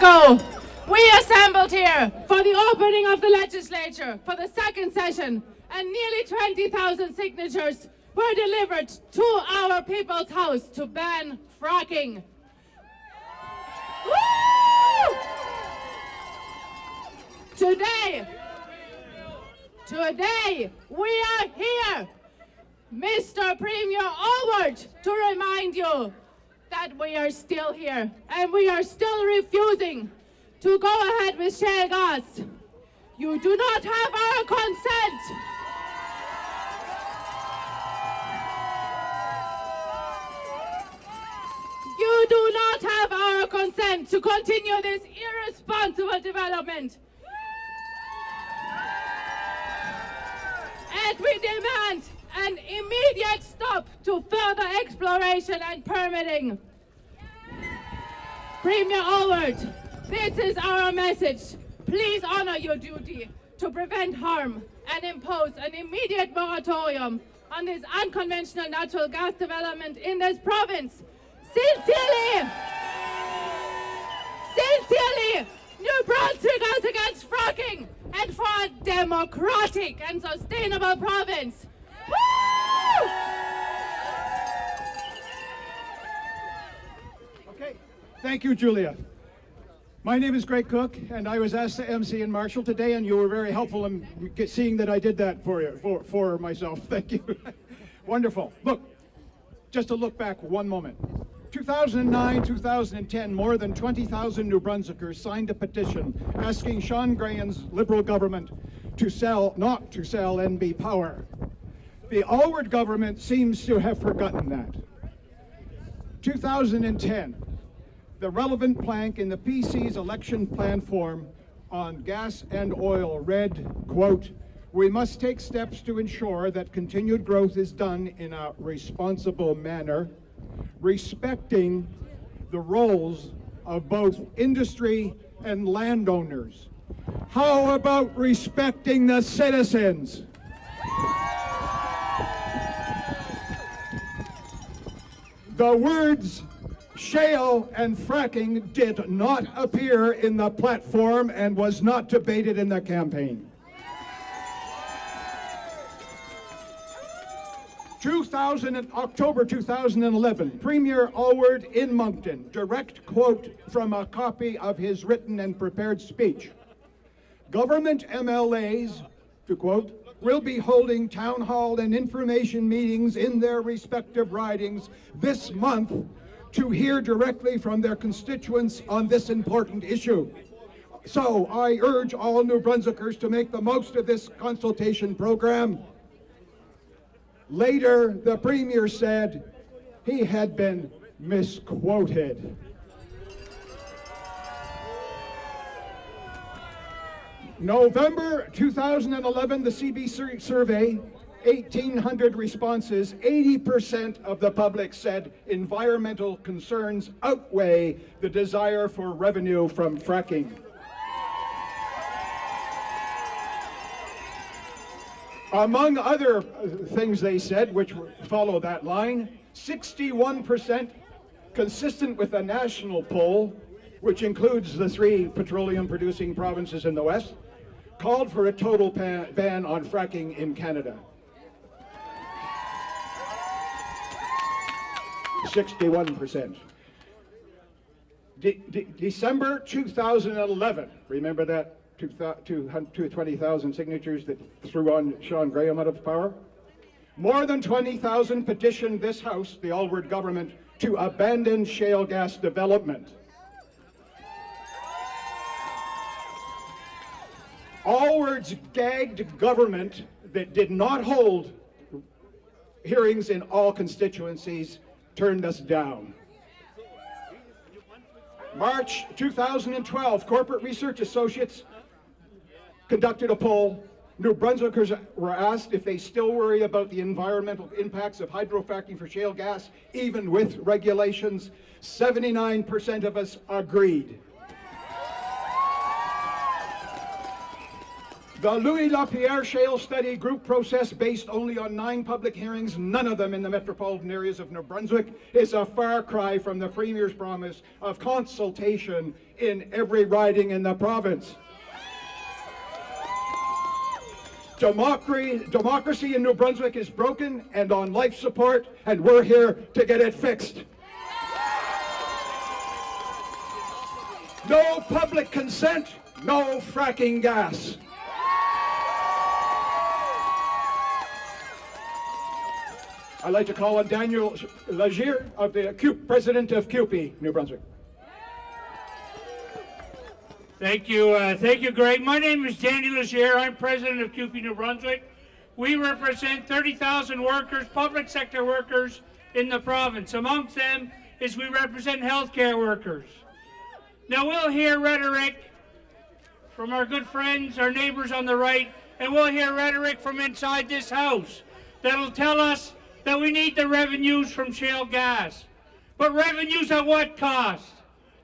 ago, we assembled here for the opening of the legislature for the second session, and nearly 20,000 signatures were delivered to our people's house to ban fracking. Woo! Today, we are here, Mr. Premier Allward, to remind you that we are still here and we are still refusing to go ahead with shale gas. You do not have our consent. You do not have our consent to continue this irresponsible development. And we demand an immediate stop to further exploration and permitting. Premier Allward, this is our message. Please honor your duty to prevent harm and impose an immediate moratorium on this unconventional natural gas development in this province. Sincerely, New Brunswick is against fracking and for a democratic and sustainable province. Woo! Okay, thank you, Julia. My name is Greg Cook, and I was asked to MC in Marshall today, and you were very helpful in seeing that I did that for you, for myself. Thank you. Wonderful. Look, just to look back one moment. 2009, 2010, more than 20,000 New Brunswickers signed a petition asking Sean Grahan's Liberal government not to sell NB Power. The Allward government seems to have forgotten that. 2010, the relevant plank in the PC's election platform on gas and oil read, quote, "We must take steps to ensure that continued growth is done in a responsible manner, respecting the roles of both industry and landowners." How about respecting the citizens? The words shale and fracking did not appear in the platform and was not debated in the campaign. October 2011, Premier Allward in Moncton, direct quote from a copy of his written and prepared speech. "Government MLAs," to quote, "will be holding town hall and information meetings in their respective ridings this month to hear directly from their constituents on this important issue. So I urge all New Brunswickers to make the most of this consultation program." Later, the Premier said he had been misquoted. November 2011, the CB survey, 1,800 responses, 80% of the public said environmental concerns outweigh the desire for revenue from fracking. Among other things they said, which follow that line, 61%, consistent with a national poll, which includes the 3 petroleum-producing provinces in the West, called for a total ban on fracking in Canada. 61%. December 2011, remember that 20,000 signatures that threw on Sean Graham out of power? More than 20,000 petitioned this House, the Allward government, to abandon shale gas development. Allward's gagged government that did not hold hearings in all constituencies turned us down. March 2012, Corporate Research Associates conducted a poll. New Brunswickers were asked if they still worry about the environmental impacts of hydrofracking for shale gas, even with regulations. 79% of us agreed. The Louis Lapierre Shale Study Group process, based only on 9 public hearings, none of them in the metropolitan areas of New Brunswick, is a far cry from the Premier's promise of consultation in every riding in the province. Democracy in New Brunswick is broken and on life support, and we're here to get it fixed. No public consent, no fracking gas. I'd like to call on Daniel Legislature, of the President of CUPE, New Brunswick. Thank you, Greg. My name is Daniel Legislature. I'm President of CUPE, New Brunswick. We represent 30,000 workers, public sector workers in the province. Amongst them is we represent healthcare workers. Now we'll hear rhetoric from our good friends, our neighbors on the right, and we'll hear rhetoric from inside this house that'll tell us that we need the revenues from shale gas. But revenues at what cost?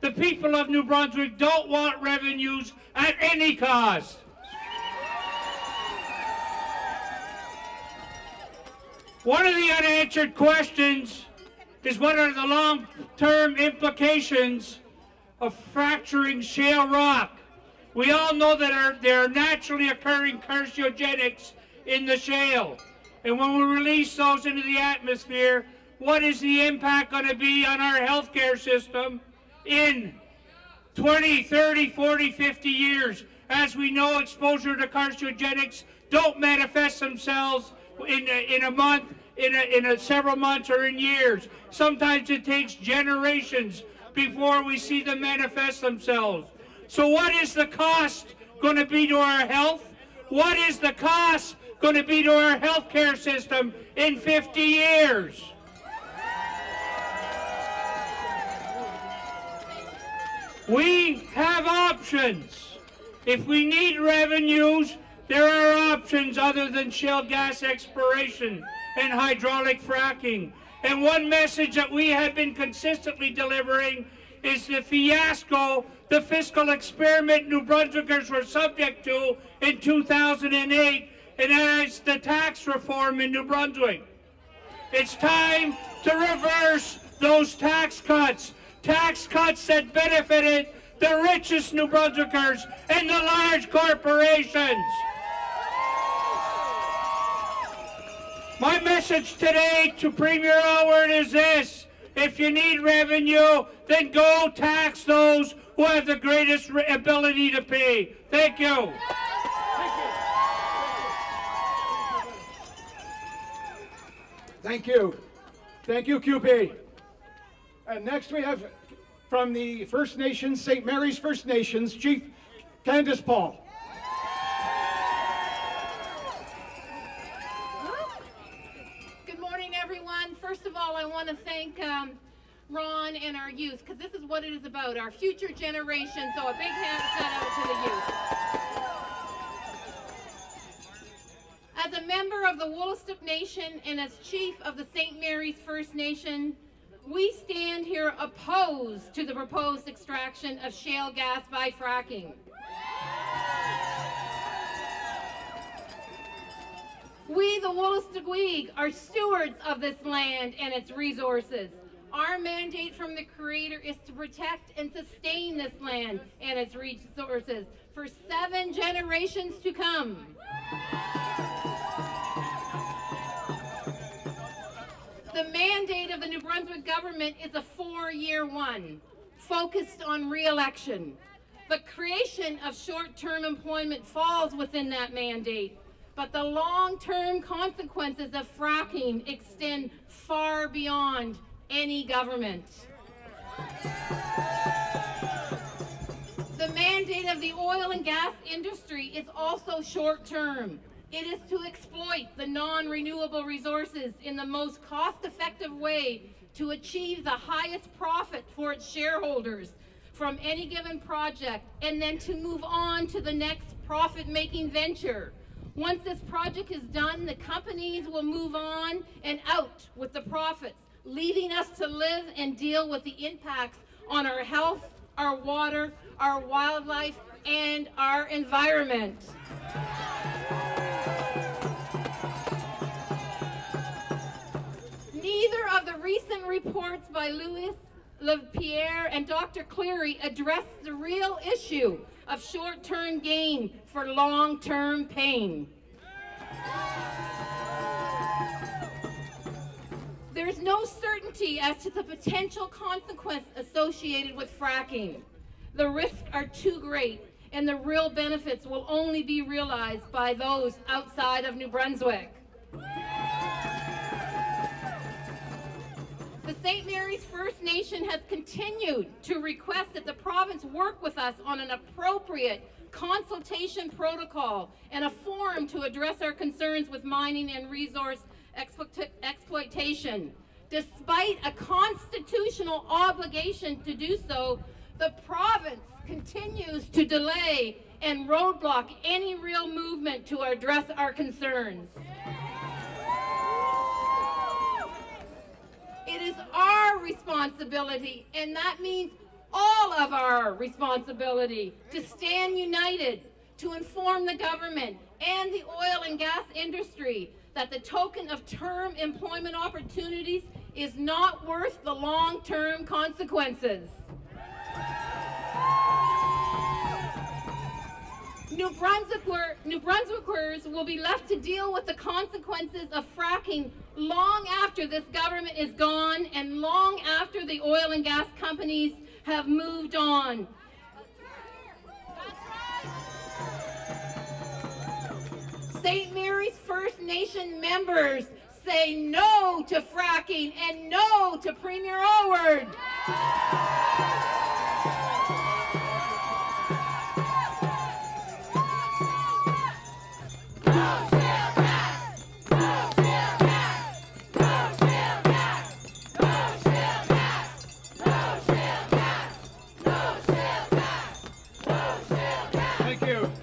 The people of New Brunswick don't want revenues at any cost. One of the unanswered questions is what are the long-term implications of fracturing shale rock? We all know that there are naturally occurring carcinogenics in the shale. And when we release those into the atmosphere, what is the impact going to be on our healthcare system in 20, 30, 40, 50 years? As we know, exposure to carcinogenics don't manifest themselves in a month, in several months, or in years. Sometimes it takes generations before we see them manifest themselves. So what is the cost going to be to our health? What is the cost going to be to our healthcare system in 50 years? We have options. If we need revenues, there are options other than shale gas exploration and hydraulic fracking. And one message that we have been consistently delivering is the fiasco, the fiscal experiment New Brunswickers were subject to in 2008, and that is the tax reform in New Brunswick. It's time to reverse those tax cuts that benefited the richest New Brunswickers and the large corporations. My message today to Premier Allward is this: if you need revenue, then go tax those who have the greatest ability to pay. Thank you. Thank you. Thank you, CUPE. And next we have from the First Nations, St. Mary's First Nations, Chief Candace Paul. Good morning, everyone. First of all, I want to thank Ron and our youth, because this is what it is about, our future generation. So a big hand shout out to the youth. As a member of the Woolastook Nation and as chief of the St. Mary's First Nation, we stand here opposed to the proposed extraction of shale gas by fracking. We, the Woolastook, are stewards of this land and its resources. Our mandate from the Creator is to protect and sustain this land and its resources for 7 generations to come. The mandate of the New Brunswick government is a 4-year one, focused on re-election. The creation of short-term employment falls within that mandate, but the long-term consequences of fracking extend far beyond any government. The mandate of the oil and gas industry is also short-term. It is to exploit the non-renewable resources in the most cost-effective way to achieve the highest profit for its shareholders from any given project, and then to move on to the next profit-making venture. Once this project is done, the companies will move on and out with the profits, leaving us to live and deal with the impacts on our health, our water, our wildlife, and our environment. Neither of the recent reports by Louis LePierre and Dr. Cleary address the real issue of short-term gain for long-term pain. There's no certainty as to the potential consequence associated with fracking. The risks are too great, and the real benefits will only be realized by those outside of New Brunswick. The St. Mary's First Nation has continued to request that the province work with us on an appropriate consultation protocol and a forum to address our concerns with mining and resource exploitation. Despite a constitutional obligation to do so, the province continues to delay and roadblock any real movement to address our concerns. It is our responsibility, and that means all of our responsibility, to stand united, to inform the government and the oil and gas industry that the token of term employment opportunities is not worth the long-term consequences. New Brunswickers will be left to deal with the consequences of fracking long after this government is gone and long after the oil and gas companies have moved on. St. Mary's First Nation members say no to fracking and no to Premier Allward.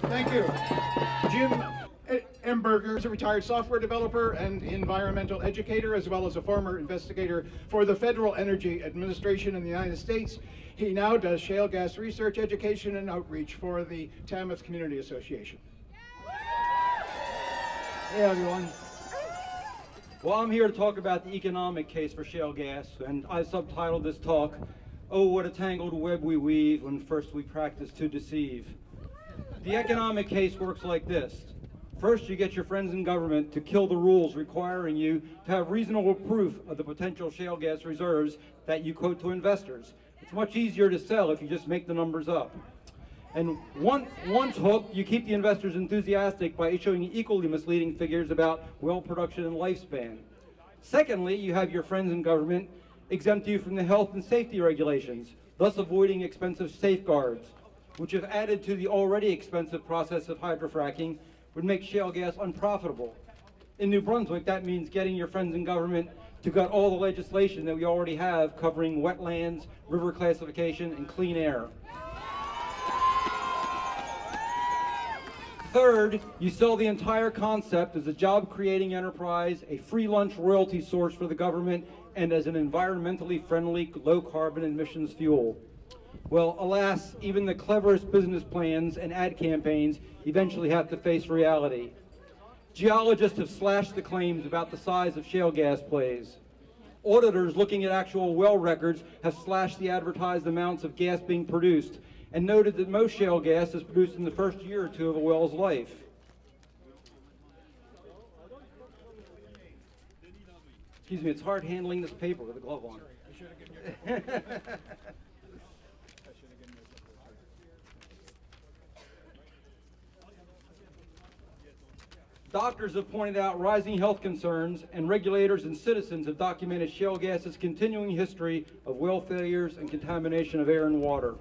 Thank you. Jim Emberger is a retired software developer and environmental educator, as well as a former investigator for the Federal Energy Administration in the United States. He now does shale gas research, education, and outreach for the Tamworth Community Association. Hey everyone. Well, I'm here to talk about the economic case for shale gas, and I subtitled this talk, "Oh, what a tangled web we weave when first we practice to deceive." The economic case works like this. First, you get your friends in government to kill the rules requiring you to have reasonable proof of the potential shale gas reserves that you quote to investors. It's much easier to sell if you just make the numbers up. And once hooked, you keep the investors enthusiastic by issuing equally misleading figures about well production and lifespan. Secondly, you have your friends in government exempt you from the health and safety regulations, thus avoiding expensive safeguards, which, if added to the already expensive process of hydrofracking, would make shale gas unprofitable. In New Brunswick, that means getting your friends in government to gut all the legislation that we already have covering wetlands, river classification, and clean air. Third, you sell the entire concept as a job-creating enterprise, a free lunch royalty source for the government, and as an environmentally friendly, low-carbon emissions fuel. Well, alas, even the cleverest business plans and ad campaigns eventually have to face reality. Geologists have slashed the claims about the size of shale gas plays. Auditors looking at actual well records have slashed the advertised amounts of gas being produced and noted that most shale gas is produced in the first year or two of a well's life. Excuse me, it's hard handling this paper with a glove on. Doctors have pointed out rising health concerns, and regulators and citizens have documented shale gas's continuing history of well failures and contamination of air and water.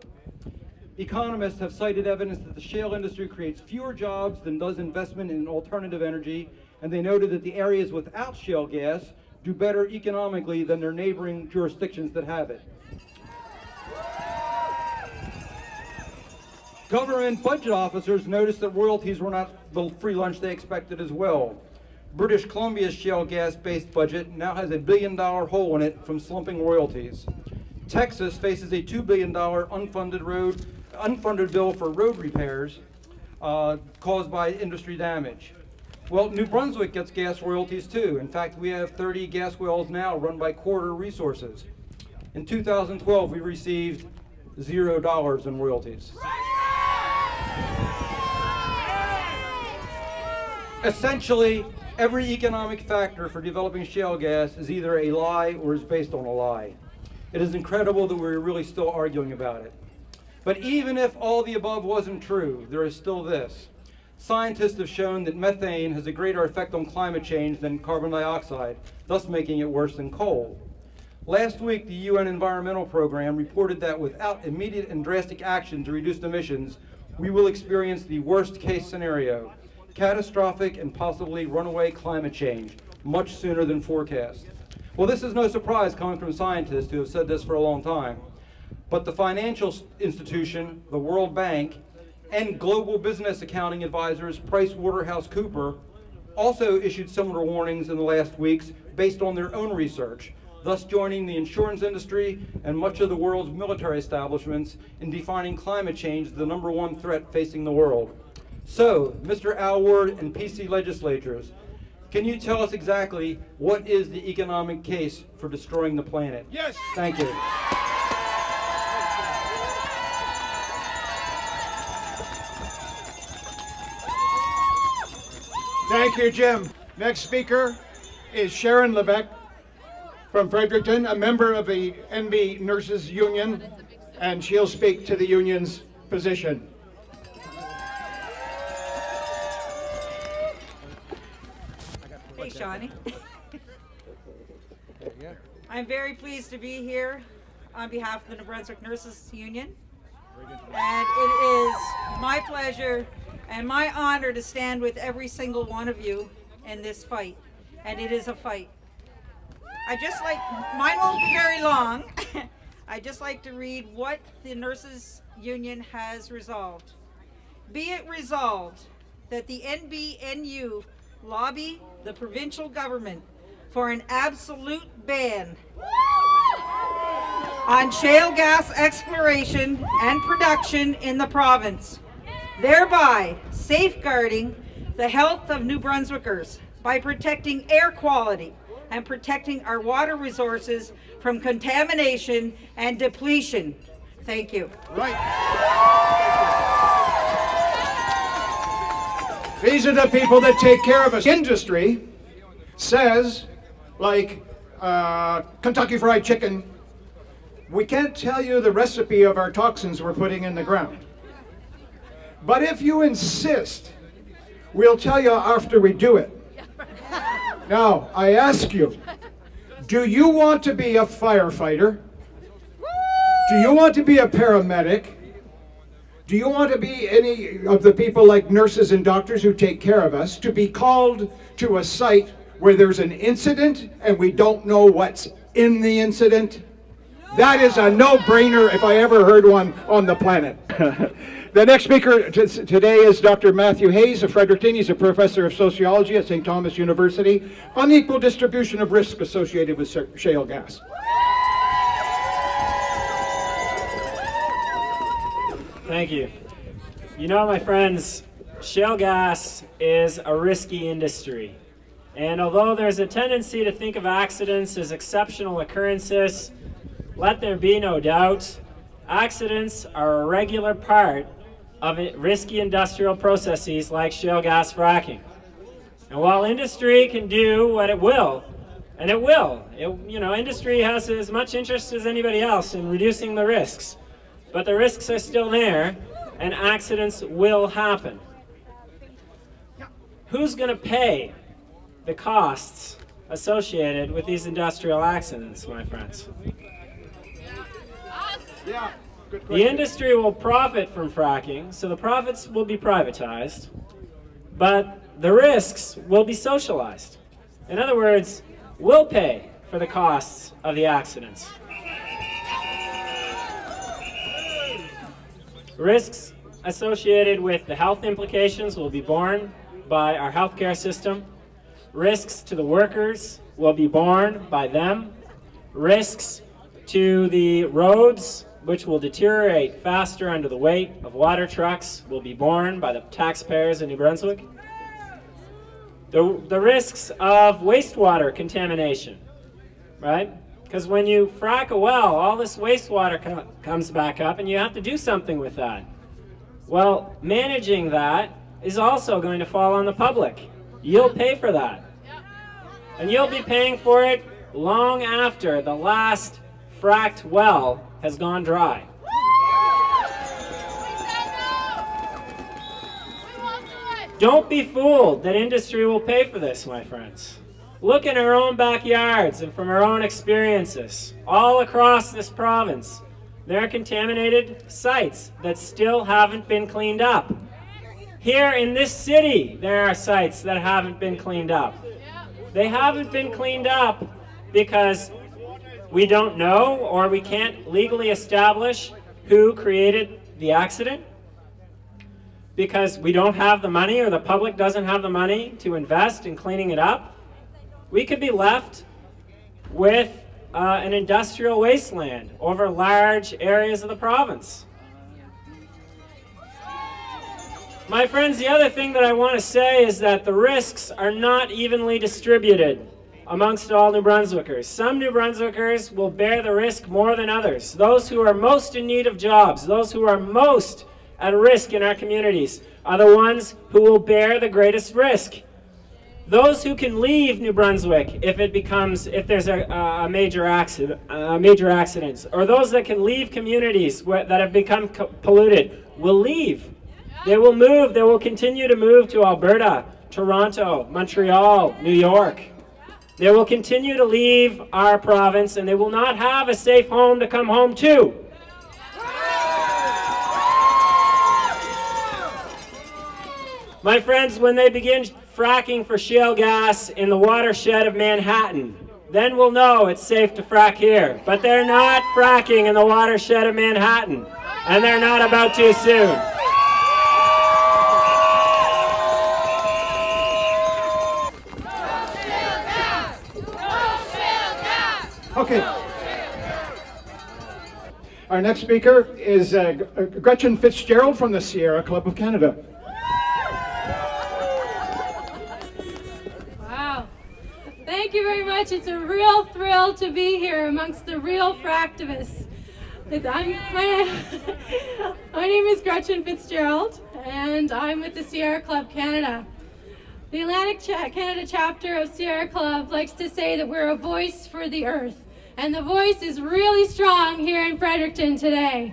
Economists have cited evidence that the shale industry creates fewer jobs than does investment in alternative energy, and they noted that the areas without shale gas do better economically than their neighboring jurisdictions that have it. Government budget officers noticed that royalties were not the free lunch they expected as well. British Columbia's shale gas-based budget now has a $1 billion hole in it from slumping royalties. Texas faces a $2 billion unfunded road unfunded bill for road repairs caused by industry damage. Well, New Brunswick gets gas royalties too. In fact, we have 30 gas wells now run by Quarter Resources. In 2012, we received $0 in royalties. Essentially, every economic factor for developing shale gas is either a lie or is based on a lie. It is incredible that we're really still arguing about it. But even if all the above wasn't true, there is still this. Scientists have shown that methane has a greater effect on climate change than carbon dioxide, thus making it worse than coal. Last week, the UN Environmental Program reported that without immediate and drastic action to reduce emissions, we will experience the worst case scenario, catastrophic and possibly runaway climate change, much sooner than forecast. Well, this is no surprise coming from scientists who have said this for a long time. But the financial institution, the World Bank, and global business accounting advisors PricewaterhouseCoopers also issued similar warnings in the last weeks based on their own research, thus joining the insurance industry and much of the world's military establishments in defining climate change as the #1 threat facing the world. So, Mr. Alward and PC legislatures, can you tell us exactly what is the economic case for destroying the planet? Yes. Thank you. Thank you, Jim. Next speaker is Sharon Levesque from Fredericton, a member of the NB Nurses Union, and she'll speak to the union's position. Hey, Shawnee. I'm very pleased to be here on behalf of the New Brunswick Nurses Union. And it is my pleasure and my honor to stand with every single one of you in this fight. And it is a fight. Mine won't be very long. I'd just like to read what the Nurses Union has resolved. Be it resolved that the NBNU lobby the provincial government for an absolute ban on shale gas exploration and production in the province, thereby safeguarding the health of New Brunswickers by protecting air quality and protecting our water resources from contamination and depletion. Thank you. Right. These are the people that take care of us. Industry says, like Kentucky Fried Chicken, we can't tell you the recipe of our toxins we're putting in the ground. But if you insist, we'll tell you after we do it. Now, I ask you, do you want to be a firefighter? Do you want to be a paramedic? Do you want to be any of the people like nurses and doctors who take care of us, to be called to a site where there's an incident and we don't know what's in the incident? That is a no-brainer if I ever heard one on the planet. The next speaker today is Dr. Matthew Hayes of Fredericton. He's a professor of sociology at St. Thomas University. Unequal distribution of risk associated with shale gas. Thank you. You know, my friends, shale gas is a risky industry. And although there's a tendency to think of accidents as exceptional occurrences, let there be no doubt, accidents are a regular part of risky industrial processes like shale gas fracking. And while industry can do what it will, and it will, industry has as much interest as anybody else in reducing the risks, but the risks are still there, and accidents will happen. Who's going to pay the costs associated with these industrial accidents, my friends? Yeah, good question. The industry will profit from fracking, so the profits will be privatized, but the risks will be socialized. In other words, we'll pay for the costs of the accidents. Risks associated with the health implications will be borne by our healthcare system. Risks to the workers will be borne by them. Risks to the roads which will deteriorate faster under the weight of water trucks, will be borne by the taxpayers in New Brunswick. The risks of wastewater contamination, right? Because when you frack a well, all this wastewater comes back up and you have to do something with that. Well, managing that is also going to fall on the public. You'll pay for that. And you'll be paying for it long after the last fracked well has gone dry. Don't be fooled that industry will pay for this, my friends. Look in our own backyards and from our own experiences. All across this province, there are contaminated sites that still haven't been cleaned up. Here in this city, there are sites that haven't been cleaned up. They haven't been cleaned up because we don't know or we can't legally establish who created the accident, because we don't have the money or the public doesn't have the money to invest in cleaning it up. We could be left with an industrial wasteland over large areas of the province. My friends, the other thing that I want to say is that the risks are not evenly distributed amongst all New Brunswickers. Some New Brunswickers will bear the risk more than others. Those who are most in need of jobs, those who are most at risk in our communities are the ones who will bear the greatest risk. Those who can leave New Brunswick if there's a major accident, or those that can leave communities that have become polluted will leave. They will move. They will continue to move to Alberta, Toronto, Montreal, New York. They will continue to leave our province, and they will not have a safe home to come home to. My friends, when they begin fracking for shale gas in the watershed of Manhattan, then we'll know it's safe to frack here. But they're not fracking in the watershed of Manhattan, and they're not about to soon. Okay. Our next speaker is Gretchen Fitzgerald from the Sierra Club of Canada. Wow. Thank you very much. It's a real thrill to be here amongst the real fractivists. My name is Gretchen Fitzgerald, and I'm with the Sierra Club Canada. The Atlantic Canada chapter of Sierra Club likes to say that we're a voice for the earth. And the voice is really strong here in Fredericton today.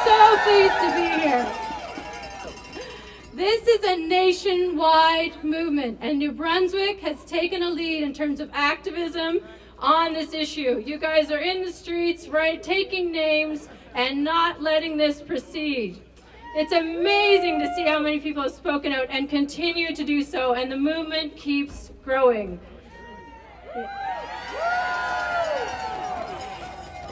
So pleased to be here. This is a nationwide movement, and New Brunswick has taken a lead in terms of activism on this issue. You guys are in the streets, right, taking names and not letting this proceed. It's amazing to see how many people have spoken out and continue to do so, and the movement keeps growing.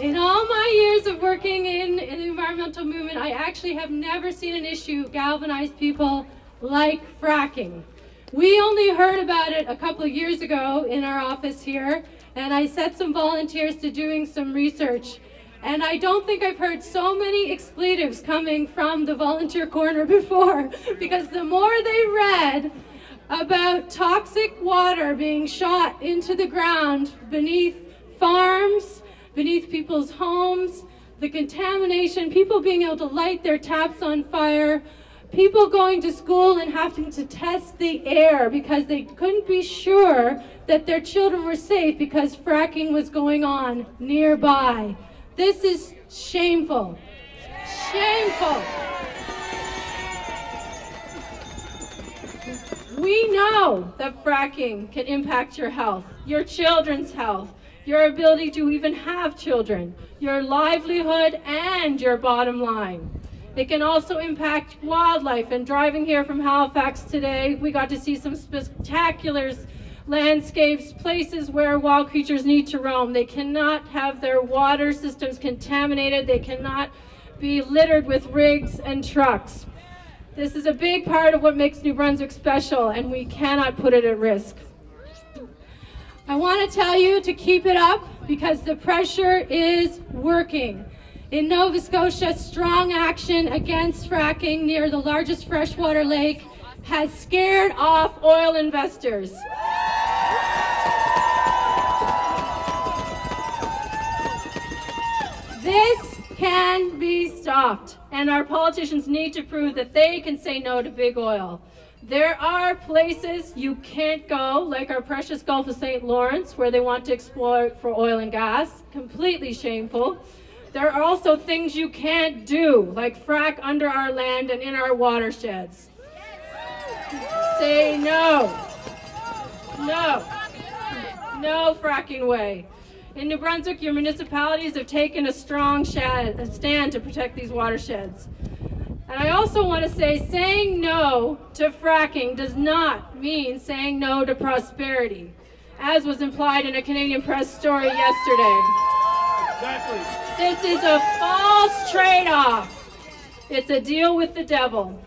In all my years of working in the environmental movement, I actually have never seen an issue galvanize people like fracking. We only heard about it a couple of years ago in our office here, and I set some volunteers to doing some research. And I don't think I've heard so many expletives coming from the volunteer corner before, because the more they read about toxic water being shot into the ground beneath farms, beneath people's homes, the contamination, people being able to light their taps on fire, people going to school and having to test the air because they couldn't be sure that their children were safe because fracking was going on nearby. This is shameful. Shameful. We know that fracking can impact your health, your children's health, your ability to even have children, your livelihood, and your bottom line. It can also impact wildlife, and driving here from Halifax today, we got to see some spectacular landscapes, places where wild creatures need to roam. They cannot have their water systems contaminated. They cannot be littered with rigs and trucks. This is a big part of what makes New Brunswick special, and we cannot put it at risk. I want to tell you to keep it up because the pressure is working. In Nova Scotia, strong action against fracking near the largest freshwater lake has scared off oil investors. This can be stopped, and our politicians need to prove that they can say no to big oil. There are places you can't go, like our precious Gulf of St. Lawrence, where they want to exploit for oil and gas. Completely shameful. There are also things you can't do, like frack under our land and in our watersheds. Say no. No. No fracking way. In New Brunswick, your municipalities have taken a strong stand to protect these watersheds. And I also want to say, saying no to fracking does not mean saying no to prosperity, as was implied in a Canadian press story yesterday. Exactly. This is a false trade-off. It's a deal with the devil.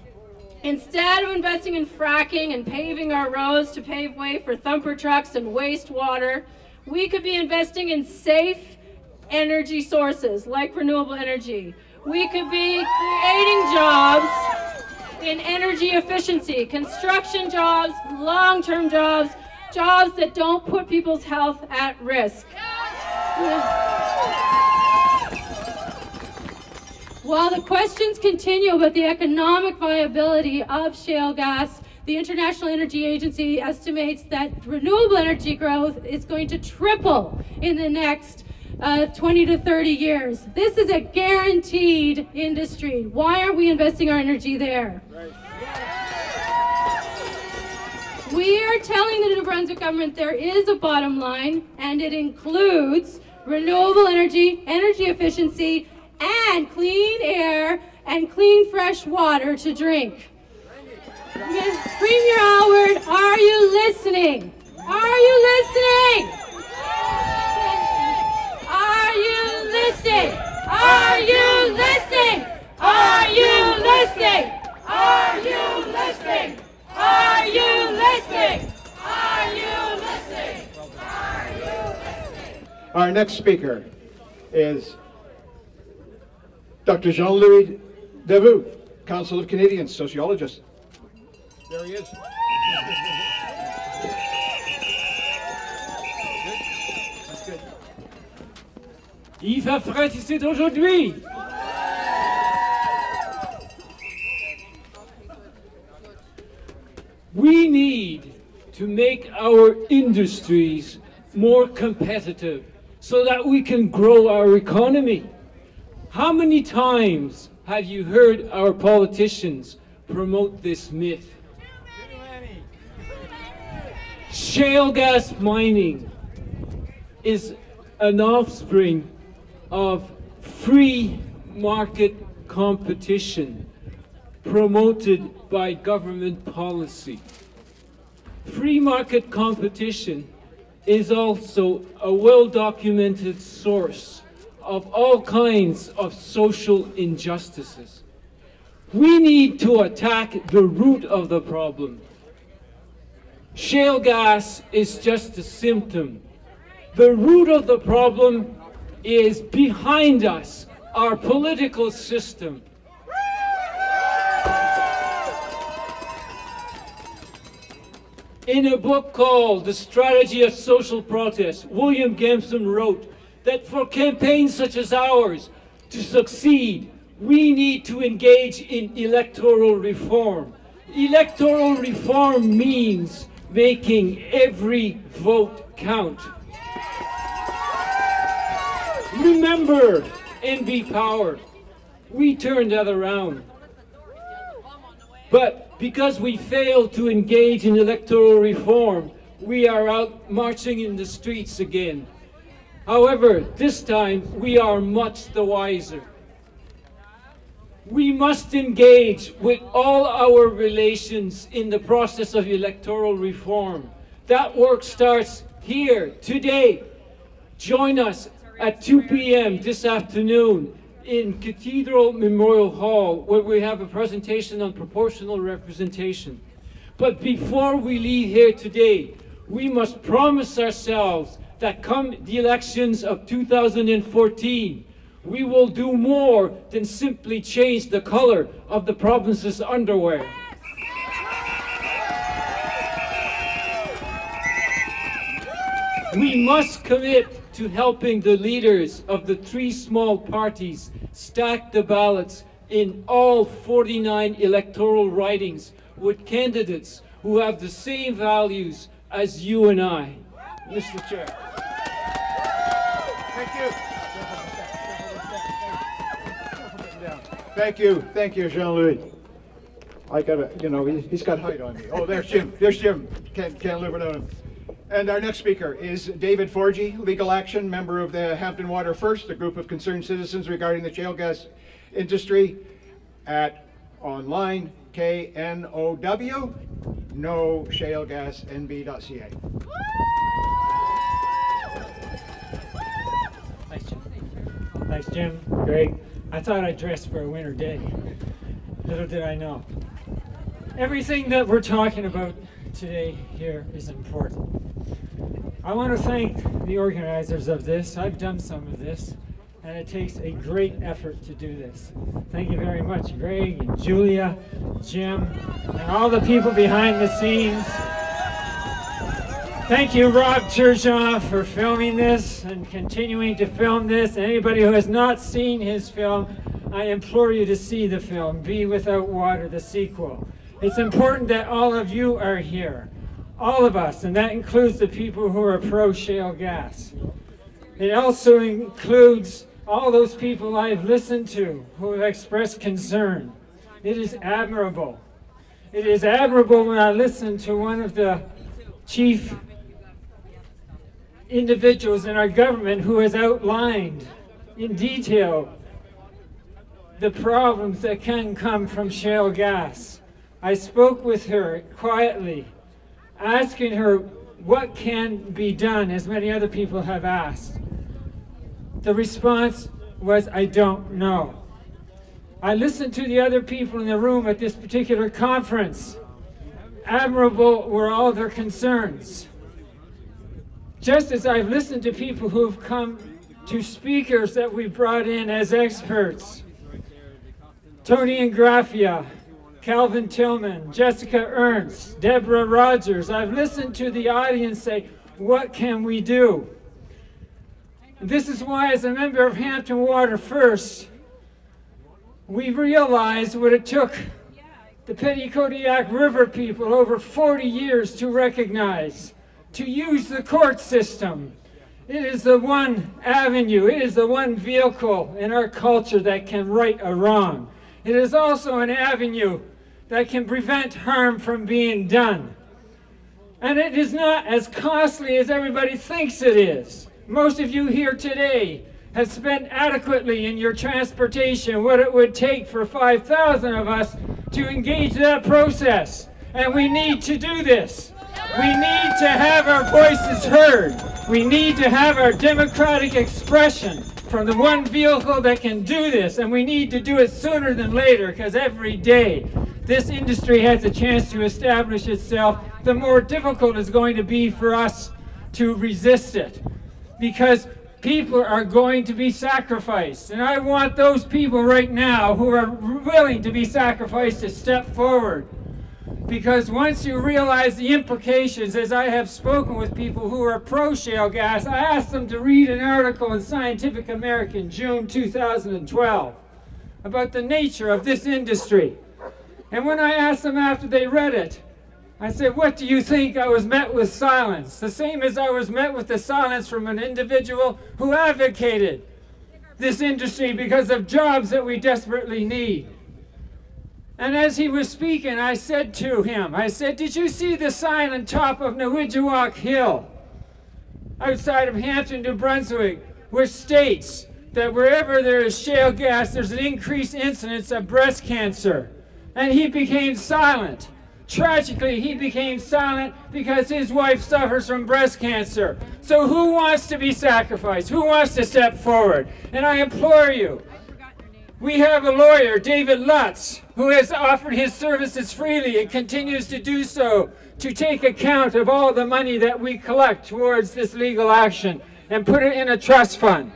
Instead of investing in fracking and paving our roads to pave way for thumper trucks and wastewater, we could be investing in safe energy sources like renewable energy. We could be creating jobs in energy efficiency, construction jobs, long-term jobs, jobs that don't put people's health at risk. While the questions continue about the economic viability of shale gas, the International Energy Agency estimates that renewable energy growth is going to triple in the next 20 to 30 years. This is a guaranteed industry. Why aren't we investing our energy there? Right. We are telling the New Brunswick government there is a bottom line, and it includes renewable energy, energy efficiency, and clean air and clean fresh water to drink. Premier Alward, are you listening? Are you listening? Are you listening? Are you listening? Are you listening? Are you listening? Are you listening? Are you listening? Are you listening? Our next speaker is Dr. Jean-Louis Devoux, Council of Canadians, sociologist. There he is. That's good. Yves Affret ici aujourd'hui. We need to make our industries more competitive so that we can grow our economy. How many times have you heard our politicians promote this myth? Shale gas mining is an offspring of free market competition promoted by government policy. Free market competition is also a well-documented source of all kinds of social injustices. We need to attack the root of the problem. Shale gas is just a symptom. The root of the problem is behind us, our political system. In a book called The Strategy of Social Protest, William Gibson wrote that for campaigns such as ours to succeed, we need to engage in electoral reform. Electoral reform means making every vote count. Remember NB Power. We turned that around. But because we failed to engage in electoral reform, we are out marching in the streets again. However, this time we are much the wiser. We must engage with all our relations in the process of electoral reform. That work starts here, today. Join us at 2 p.m. this afternoon in Cathedral Memorial Hall, where we have a presentation on proportional representation. But before we leave here today, we must promise ourselves that come the elections of 2014, we will do more than simply change the color of the province's underwear. We must commit to helping the leaders of the 3 small parties stack the ballots in all 49 electoral ridings with candidates who have the same values as you and I. Mr. Chair. Thank you, Jean-Louis. I gotta, you know, he's got height on me. Oh, there's Jim. There's Jim. Can't live without him. And our next speaker is David Forgy, Legal Action, member of the Hampton Water First, a group of concerned citizens regarding the shale gas industry, at online KNOW, noshalegasnb.ca. Thanks, Jim. Greg. I thought I'd dress for a winter day. Little did I know. Everything that we're talking about today here is important. I want to thank the organizers of this. I've done some of this, and it takes a great effort to do this. Thank you very much, Greg and Julia, Jim, and all the people behind the scenes. Thank you, Rob Turgeon, for filming this and continuing to film this. Anybody who has not seen his film, I implore you to see the film, Be Without Water, the sequel. It's important that all of you are here, all of us, and that includes the people who are pro-shale gas. It also includes all those people I've listened to who have expressed concern. It is admirable. It is admirable when I listen to one of the chief individuals in our government who has outlined in detail the problems that can come from shale gas. I spoke with her quietly, asking her what can be done, as many other people have asked. The response was, I don't know. I listened to the other people in the room at this particular conference. Admirable were all their concerns. Just as I've listened to people who've come to speakers that we brought in as experts. Tony Ingraffia, Calvin Tillman, Jessica Ernst, Deborah Rogers. I've listened to the audience say, what can we do? And this is why, as a member of Hampton Water First, we realized what it took the Petitcodiac River people over 40 years to recognize, to use the court system. It is the one avenue, it is the one vehicle in our culture that can right a wrong. It is also an avenue that can prevent harm from being done. And it is not as costly as everybody thinks it is. Most of you here today have spent adequately in your transportation what it would take for 5,000 of us to engage that process. And we need to do this. We need to have our voices heard. We need to have our democratic expression from the one vehicle that can do this. And we need to do it sooner than later, because every day this industry has a chance to establish itself, the more difficult it's going to be for us to resist it. Because people are going to be sacrificed. And I want those people right now who are willing to be sacrificed to step forward. Because once you realize the implications, as I have spoken with people who are pro-shale gas, I asked them to read an article in Scientific American, June 2012, about the nature of this industry. And when I asked them after they read it, I said, what do you think? I was met with silence. The same as I was met with the silence from an individual who advocated this industry because of jobs that we desperately need. And as he was speaking, I said to him, I said, did you see the sign on top of Newidgewok Hill outside of Hampton, New Brunswick, which states that wherever there is shale gas, there's an increased incidence of breast cancer? And he became silent. Tragically, he became silent because his wife suffers from breast cancer. So who wants to be sacrificed? Who wants to step forward? And I implore you, we have a lawyer, David Lutz, who has offered his services freely and continues to do so, to take account of all the money that we collect towards this legal action and put it in a trust fund.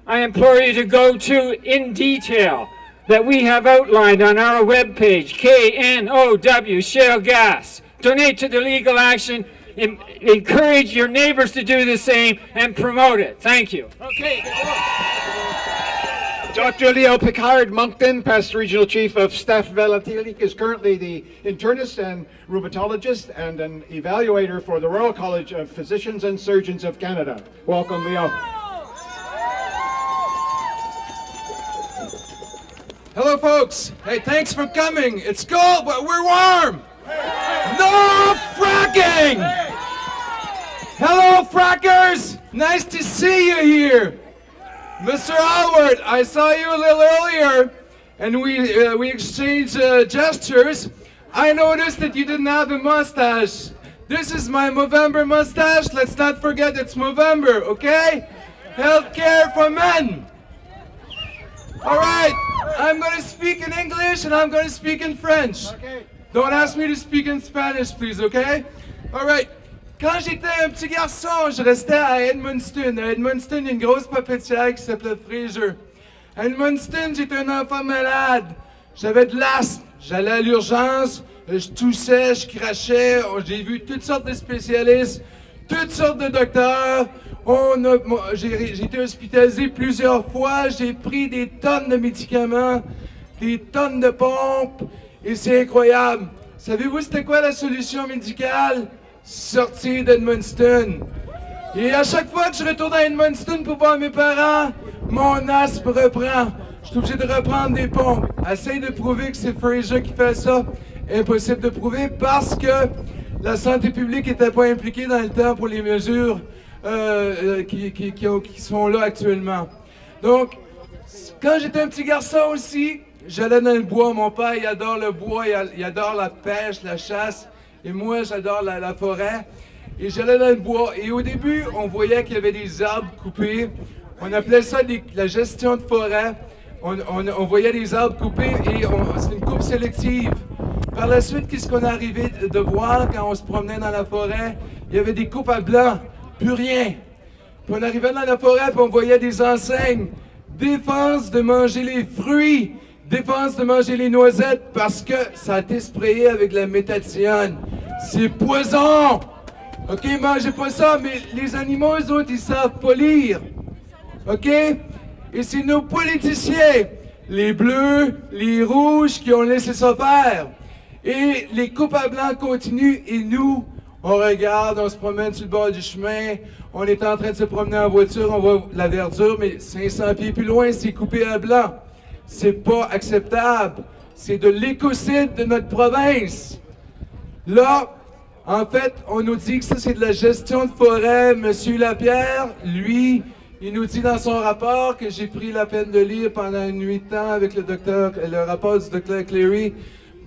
I implore you to go to in detail that we have outlined on our webpage, KNOW Shale Gas. Donate to the legal action, encourage your neighbors to do the same, and promote it. Thank you. Okay. Dr. Leo Picard Moncton, past Regional Chief of Staff Valentilic, is currently the internist and rheumatologist and an evaluator for the Royal College of Physicians and Surgeons of Canada. Welcome, Leo. Hello, folks. Hey, thanks for coming. It's cold, but we're warm. No fracking! Hello, frackers. Nice to see you here. Mr. Alward, I saw you a little earlier, and we exchanged gestures. I noticed that you didn't have a mustache. This is my Movember mustache. Let's not forget it's Movember, okay? Healthcare for men. All right, I'm going to speak in English and I'm going to speak in French. Okay. Don't ask me to speak in Spanish, please, okay? All right. Quand j'étais un petit garçon, je restais à Edmundston. À Edmundston, il y a une grosse papetière qui s'appelait Fraser. À Edmundston, j'étais un enfant malade. J'avais de l'asthme. J'allais à l'urgence. Je toussais, je crachais. J'ai vu toutes sortes de spécialistes, toutes sortes de docteurs. J'ai été hospitalisé plusieurs fois. J'ai pris des tonnes de médicaments, des tonnes de pompes. Et c'est incroyable. Savez-vous c'était quoi la solution médicale? Sortir d'Edmundston. Et à chaque fois que je retourne à Edmundston pour voir mes parents, mon asthme reprend. Je suis obligé de reprendre des pompes. Essaye de prouver que c'est Fraser qui fait ça. Impossible de prouver parce que la santé publique n'était pas impliquée dans le temps pour les mesures qui sont là actuellement. Donc, quand j'étais un petit garçon aussi, j'allais dans le bois. Mon père, il adore le bois, il adore la pêche, la chasse. Et moi, j'adore la forêt. Et j'allais dans le bois. Et au début, on voyait qu'il y avait des arbres coupés. On appelait ça la gestion de forêt. On voyait des arbres coupés et c'est une coupe sélective. Par la suite, qu'est-ce qu'on est arrivé de voir quand on se promenait dans la forêt? Il y avait des coupes à blanc, plus rien. Puis on arrivait dans la forêt et on voyait des enseignes. Défense de manger les fruits. Défense de manger les noisettes parce que ça a été sprayé avec la méthatione. C'est poison! OK, mangez pas ça, mais les animaux, eux autres, ils savent pas lire. OK? Et c'est nos politiciens, les bleus, les rouges, qui ont laissé ça faire. Et les coupes à blanc continuent et nous, on regarde, on se promène sur le bord du chemin, on est en train de se promener en voiture, on voit la verdure, mais 500 pieds plus loin, c'est coupé à blanc. C'est pas acceptable. C'est de l'écocide de notre province. Là, en fait, on nous dit que ça, c'est de la gestion de forêt. Monsieur Lapierre, lui, il nous dit dans son rapport que j'ai pris la peine de lire pendant une nuit de temps avec le rapport du docteur Cleary.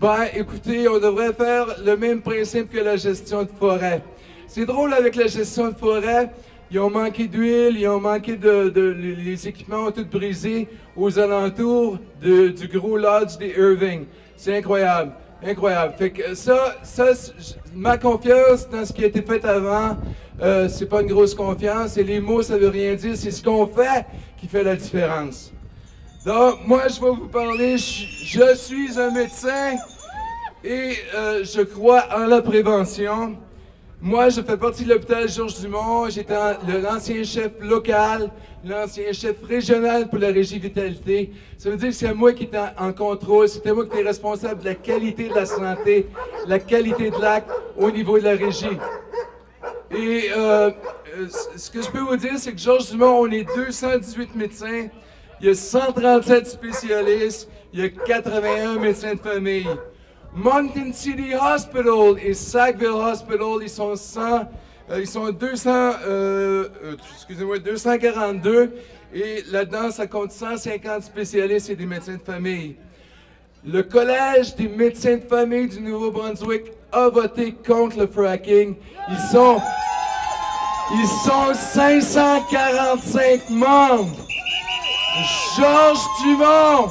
Ben, écoutez, on devrait faire le même principe que la gestion de forêt. C'est drôle avec la gestion de forêt. Ils ont manqué d'huile, ils ont manqué les équipements ont tout brisé aux alentours du gros lodge des Irving. C'est incroyable, incroyable. Fait que ça, ma confiance dans ce qui a été fait avant, c'est pas une grosse confiance. Et les mots, ça veut rien dire. C'est ce qu'on fait qui fait la différence. Donc, moi, je vais vous parler. Je suis un médecin et je crois en la prévention. Moi, je fais partie de l'hôpital Georges-Dumont. J'étais l'ancien chef local, l'ancien chef régional pour la régie vitalité. Ça veut dire que c'est moi qui étais en contrôle, c'était moi qui étais responsable de la qualité de la santé, la qualité de l'acte au niveau de la régie. Et ce que je peux vous dire, c'est que Georges-Dumont, on est 218 médecins, il y a 137 spécialistes, il y a 81 médecins de famille. Moncton City Hospital et Sackville Hospital, ils sont 242 et là-dedans, ça compte 150 spécialistes et des médecins de famille. Le Collège des médecins de famille du Nouveau-Brunswick a voté contre le fracking. Ils sont 545 membres. Georges Dumont,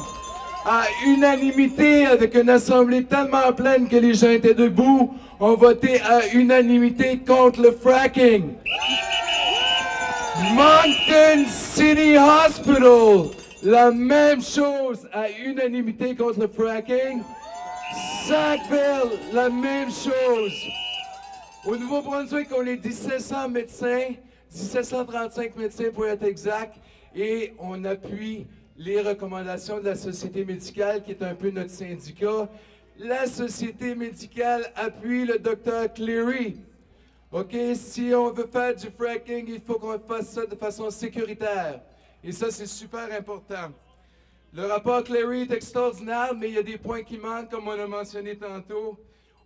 à unanimité, avec une assemblée tellement pleine que les gens étaient debout, ont voté à unanimité contre le fracking. Moncton City Hospital, la même chose à unanimité contre le fracking. Sackville, la même chose. Au Nouveau-Brunswick, on est 1700 médecins, 1735 médecins pour être exact, et on appuie les recommandations de la Société médicale, qui est un peu notre syndicat. La Société médicale appuie le docteur Cleary. OK, si on veut faire du fracking, il faut qu'on fasse ça de façon sécuritaire. Et ça, c'est super important. Le rapport Cleary est extraordinaire, mais il y a des points qui manquent, comme on a mentionné tantôt.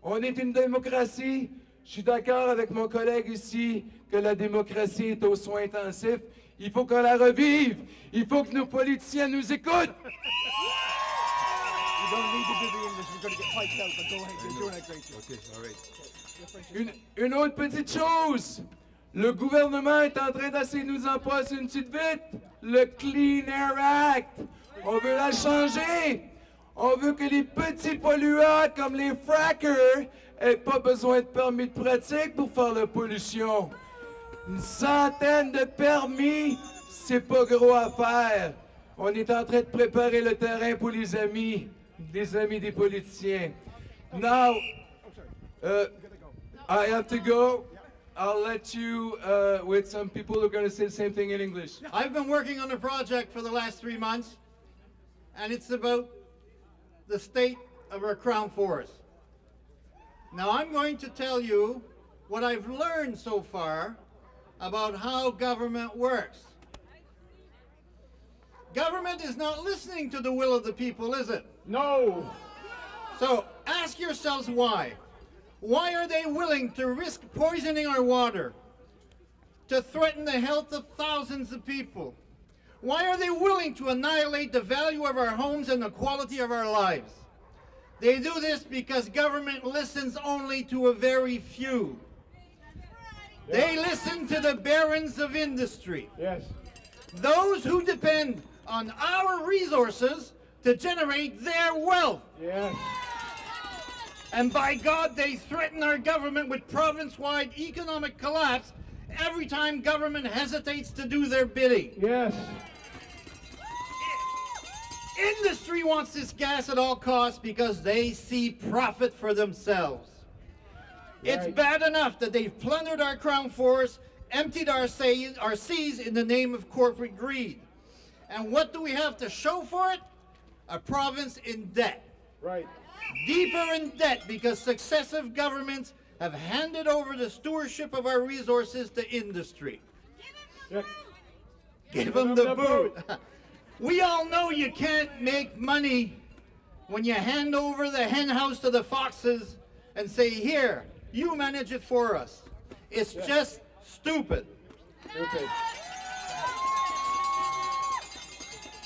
On est une démocratie. Je suis d'accord avec mon collègue ici que la démocratie est aux soins intensifs. Il faut qu'on la revive. Il faut que nos politiciens nous écoutent. Une autre petite chose. Le gouvernement est en train d'essayer de nous en passer une petite vite. Le Clean Air Act. On veut la changer. On veut que les petits polluants comme les frackers n'aient pas besoin de permis de pratique pour faire la pollution. Une centaine de permis, c'est pas gros à faire. On est en train de préparer le terrain pour les amis des politiciens. Now, I have to go. I'll let you with some people who are going to say the same thing in English. I've been working on a project for the last 3 months, and it's about the state of our Crown Forest. Now I'm going to tell you what I've learned so far about how government works. Government is not listening to the will of the people, is it? No. So ask yourselves why. Why are they willing to risk poisoning our water, to threaten the health of thousands of people? Why are they willing to annihilate the value of our homes and the quality of our lives? They do this because government listens only to a very few. They listen to the barons of industry. Yes. Those who depend on our resources to generate their wealth. Yes. And by God, they threaten our government with province-wide economic collapse every time government hesitates to do their bidding. Yes. Industry wants this gas at all costs because they see profit for themselves. Right. It's bad enough that they've plundered our Crown Forest, emptied our seas in the name of corporate greed. And what do we have to show for it? A province in debt. Right. Deeper in debt because successive governments have handed over the stewardship of our resources to industry. Give them the boot. We all know you can't make money when you hand over the hen house to the foxes and say, here, you manage it for us. It's just stupid. Okay.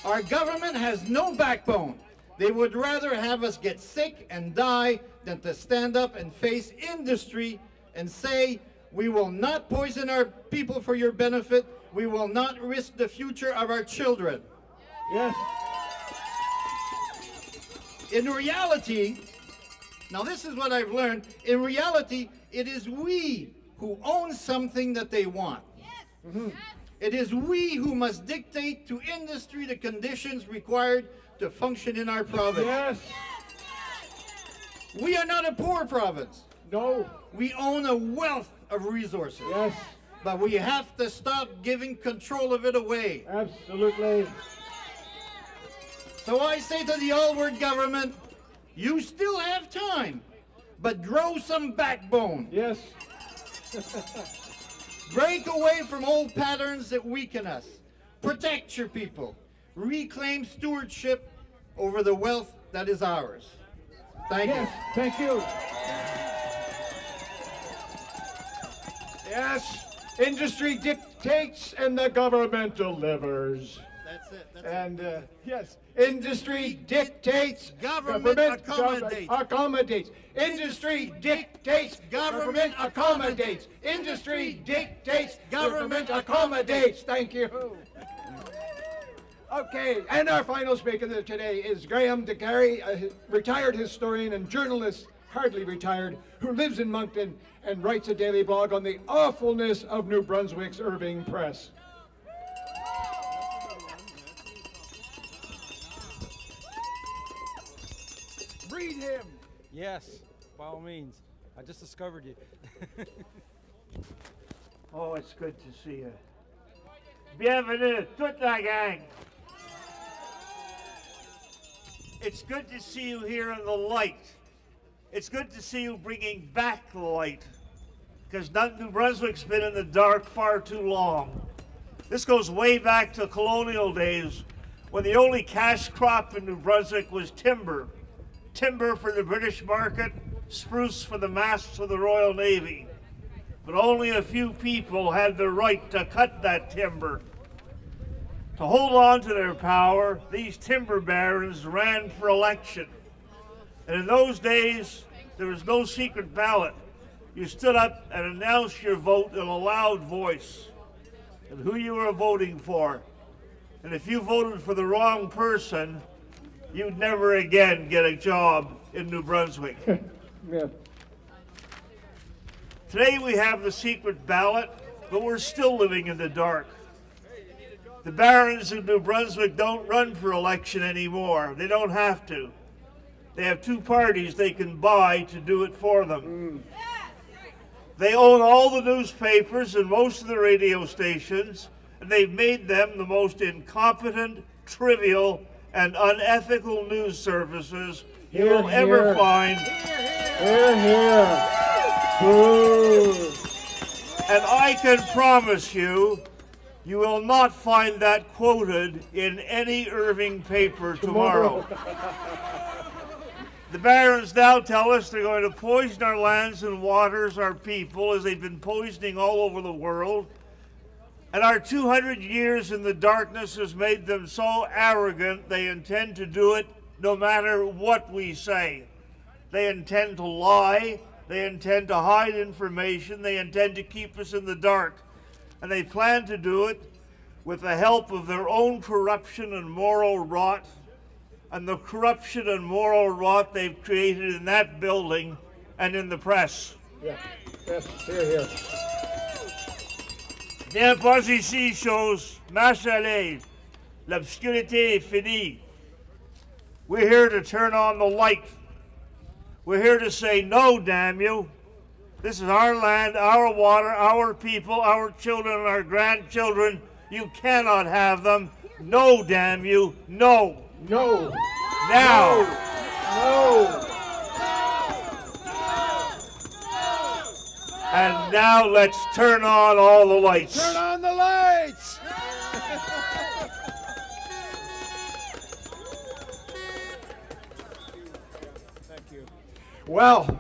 Our government has no backbone. They would rather have us get sick and die than to stand up and face industry and say, we will not poison our people for your benefit. We will not risk the future of our children. Yes. In reality, now this is what I've learned, in reality, it is we who own something that they want. Yes. Mm-hmm. It is we who must dictate to industry the conditions required to function in our province. Yes. We are not a poor province. No. We own a wealth of resources. Yes. But we have to stop giving control of it away. Absolutely. So I say to the all-word government, you still have time, but grow some backbone. Yes. Break away from old patterns that weaken us. Protect your people. Reclaim stewardship over the wealth that is ours. Thank you. Thank you. Yes. Industry dictates and the government delivers. That's it. Yes, industry dictates, government accommodates. Industry dictates, government accommodates. Industry dictates, government accommodates. Thank you. Okay, and our final speaker today is Graham DeCary, a retired historian and journalist, hardly retired, who lives in Moncton and writes a daily blog on the awfulness of New Brunswick's Irving Press. Greet him. Yes, by all means. I just discovered you. Oh, it's good to see you. Bienvenue, toute la gang. It's good to see you here in the light. It's good to see you bringing back the light, because New Brunswick's been in the dark far too long. This goes way back to colonial days, when the only cash crop in New Brunswick was timber. Timber for the British market, spruce for the masts of the Royal Navy. But only a few people had the right to cut that timber. To hold on to their power, these timber barons ran for election. And in those days, there was no secret ballot. You stood up and announced your vote in a loud voice and who you were voting for. And if you voted for the wrong person, you'd never again get a job in New Brunswick. Yeah. Today we have the secret ballot, but we're still living in the dark. The barons of New Brunswick don't run for election anymore. They don't have to. They have two parties they can buy to do it for them. They own all the newspapers and most of the radio stations, and they've made them the most incompetent, trivial, and unethical news services you will ever find. Hear, hear. Boo. And I can promise you, you will not find that quoted in any Irving paper tomorrow. The barons now tell us they're going to poison our lands and waters, our people, as they've been poisoning all over the world. And our 200 years in the darkness has made them so arrogant they intend to do it no matter what we say. They intend to lie, they intend to hide information, they intend to keep us in the dark. And they plan to do it with the help of their own corruption and moral rot, and the corruption and moral rot they've created in that building and in the press. Yeah. Yes, here, here. Bien pas ici, chose, marche allez, l'obscurité est finie. We're here to turn on the light. We're here to say, no, damn you. This is our land, our water, our people, our children, and our grandchildren. You cannot have them. No, damn you, no. No. Now. No. And now let's turn on all the lights. Turn on the lights. Thank you. Well,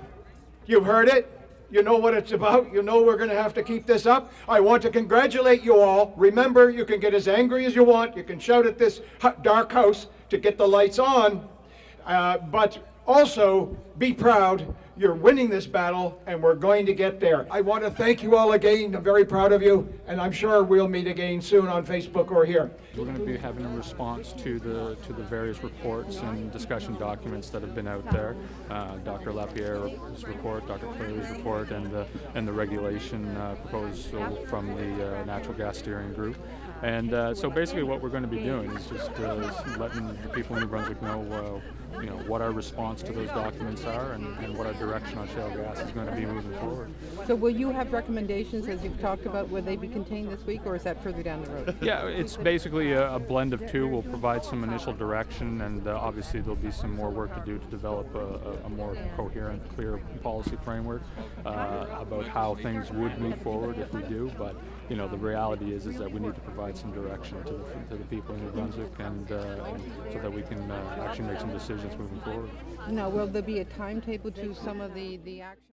you've heard it. You know what it's about. You know we're going to have to keep this up. I want to congratulate you all. Remember, you can get as angry as you want. You can shout at this dark house to get the lights on. But also, be proud. You're winning this battle, and we're going to get there. I want to thank you all again. I'm very proud of you, and I'm sure we'll meet again soon on Facebook or here. We're going to be having a response to the various reports and discussion documents that have been out there. Dr. Lapierre's report, Dr. Cleary's report, and the regulation proposal from the Natural Gas Steering Group. And so basically what we're going to be doing is just letting the people in New Brunswick know what our response to those documents are and what our direction on shale gas is going to be moving forward. So will you have recommendations, as you've talked about, will they be contained this week, or is that further down the road? Yeah, it's basically a blend of two. We'll provide some initial direction, and obviously there'll be some more work to do to develop a more coherent, clear policy framework about how things would move forward if we do. But the reality is that we need to provide some direction to the people in New Brunswick, and so that we can actually make some decisions moving forward. Now, will there be a timetable to some of the action?